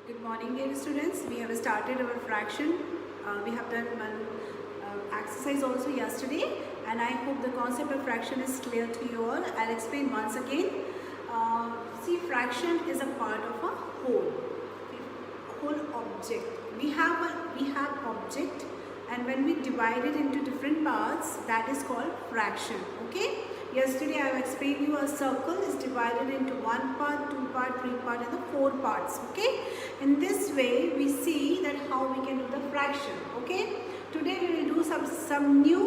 Good morning, dear students. We have started our fraction. We have done one exercise also yesterday, and I hope the concept of fraction is clear to you all. I'll explain once again. See, fraction is a part of a whole object. We have object, and when we divide it into different parts, that is called fraction. Okay. Yesterday I have explained you a circle is divided into 1 part, 2 part, 3 part and the 4 parts. Okay. In this way we see that how we can do the fraction. Okay. Today we will do some new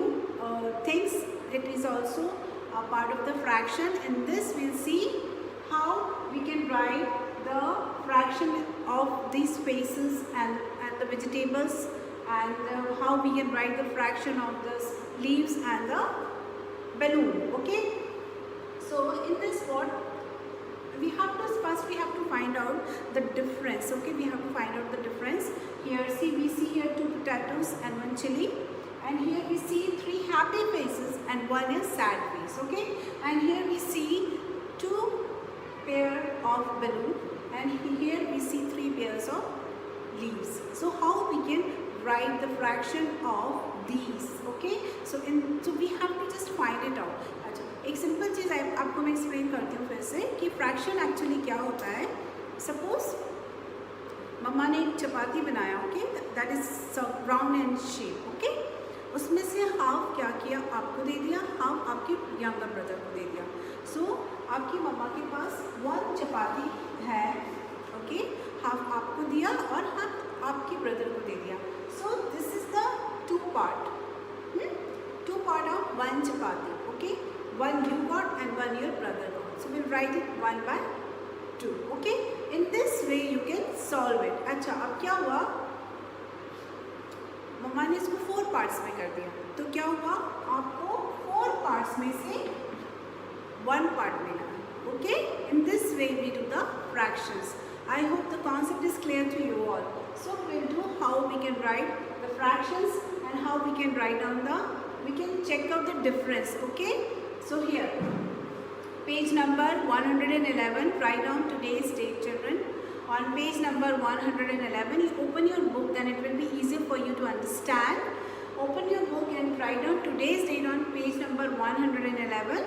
things. It is also a part of the fraction. In this we will see how we can write the fraction of these spaces and the vegetables, and how we can write the fraction of the leaves and the balloon. Okay, so in this what we have to first we have to find out the difference. Okay, we have to find out the difference. Here we see here 2 potatoes and 1 chili, and here we see 3 happy faces and 1 is sad face. Okay, and here we see 2 pair of balloon, and here we see 3 pairs of leaves. So how we can write the fraction of these? Okay, so we have to just find it out. अच्छा, एक simple चीज़ आपको मैं explain करती हूँ फिर से कि fraction actually क्या होता है. सपोज मम्मा ने एक चपाती बनाया. Okay, that is round in shape. Okay, उसमें से हाफ क्या किया, आपको दे दिया, हाफ आपके यंगर ब्रदर को दे दिया. सो आपकी मम्मा के पास 1 चपाती है. ओके, हाफ आपको दिया और हाफ आपके ब्रदर को दे दिया. So this is the 2 part. 2 part of 1 chapati. Okay, 1 you got and 1 your brother got. So we'll write it 1 by 2. Okay, in this way you can solve it. अच्छा, अब क्या हुआ, मम्मा ने इसको 4 parts में कर दिया. तो क्या हुआ, आपको 4 parts में से 1 part लेना है. Okay, in this way we do the fractions. I hope the concept is clear to you all. So we'll do how we can write the fractions and how we can write down we can check out the difference. Okay, so here page number 111, write down today's date, children. On page number 111 you open your book, then it will be easier for you to understand. Open your book and write down today's date on page number 111,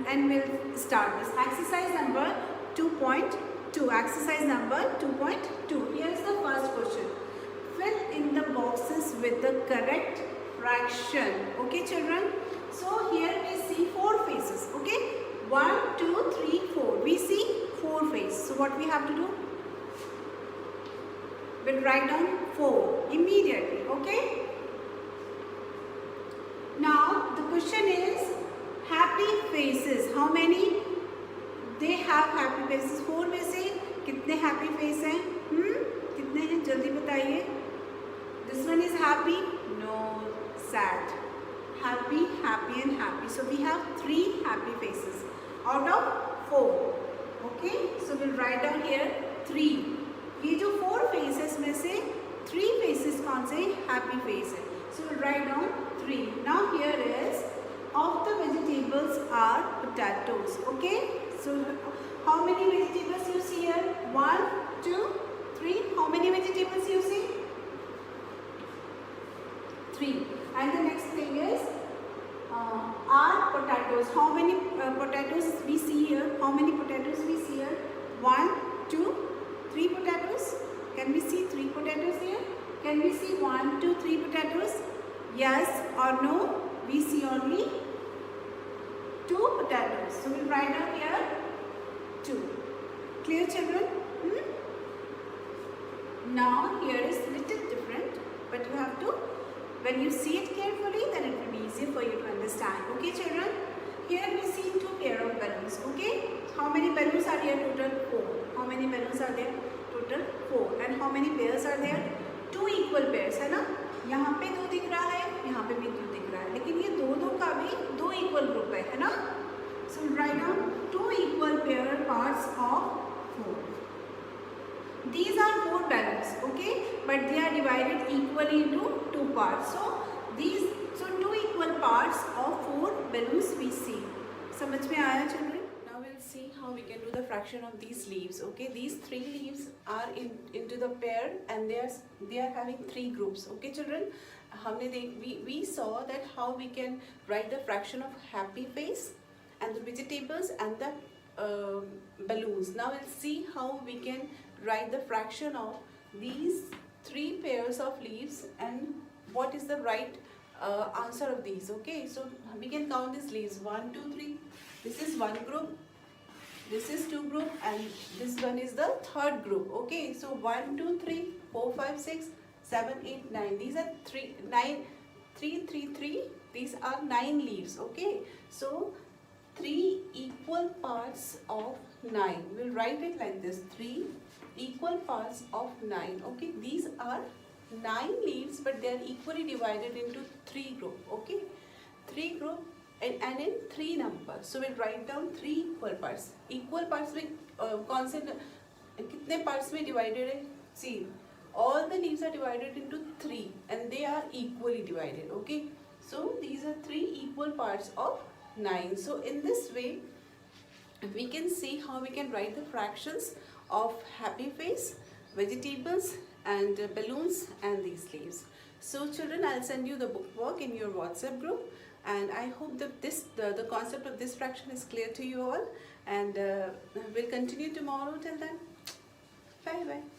and we'll start this exercise number 2.2. Exercise number 2.2. Here is the first question. Fill in the boxes with the correct fraction. Okay, children. So here we see 4 faces. Okay, 1, 2, 3, 4. We see 4 faces. So what we have to do? We'll write down 4 immediately. Okay. Now the question is happy faces. How many? They have happy faces. 4 में से कितने happy face हैं? कितने हैं? जल्दी बताइए. This one is happy? No, sad. Happy, happy and happy. So we have 3 happy faces out of 4. Okay, so we'll write down here 3. ये जो 4 faces में से 3 faces कौन से happy face है? So we'll write down 3. Now here is of the vegetables are potatoes. Okay, so how many vegetables you see here? 1, 2, 3. How many vegetables you see? 3. And the next thing is are potatoes. How many potatoes we see here? How many potatoes we see here? 1, 2, 3 potatoes. Can we see 3 potatoes here? Can we see 1, 2, 3 potatoes? Yes or no? We see only 2 potatoes. So we'll write down here 2. Clear, children? Now here is little different, but you have to, when you see it carefully, then it will be easier for you to understand. Okay, children? Here we see 2 pair of balloons. Okay, how many balloons are here? Total 4. How many balloons are there? Total 4. And how many pairs are there? 2 equal pairs, है ना? यहाँ पे 2 दिख रहा है, यहाँ पे भी 2 दिख रहा है, लेकिन ये 2 का भी 2 equal group है ना? So write down 2 equal pair parts of 4. These are 4 balloons. Okay, but they are divided equally into 2 parts. So 2 equal parts of 4 balloons we see. समझ में आया, children? Now we'll see how how we can do the fraction of these leaves. Okay, these three leaves are into the pair, and they are having three groups. Okay children, we saw that how we can write the fraction of happy face and the vegetables and the balloons. Now we'll see how we can write the fraction of these three pairs of leaves and what is the right answer of these. Okay, so we can count these leaves: 1 2 3. This is one group, this is two group, and this one is the third group. Okay, so 1 2 3 4 5 6 7 8 9. These are 3 9 3 3 3. These are 9 leaves. Okay, so 3 equal parts of 9. We'll write it like this: 3 equal parts of 9. Okay, these are 9 leaves, but they are equally divided into 3 group. Okay, 3 group and in 3 numbers. So we'll write down 3 equal parts. Equal parts में कौन से कितने parts में divided है? See, all the leaves are divided into 3 and they are equally divided. Okay, so these are 3 equal parts of 9. So in this way we can see how we can write the fractions of happy face, vegetables and balloons and these leaves. So children, I'll send you the bookwork in your WhatsApp group, and I hope that the concept of this fraction is clear to you all, and we'll continue tomorrow. Till then, bye bye.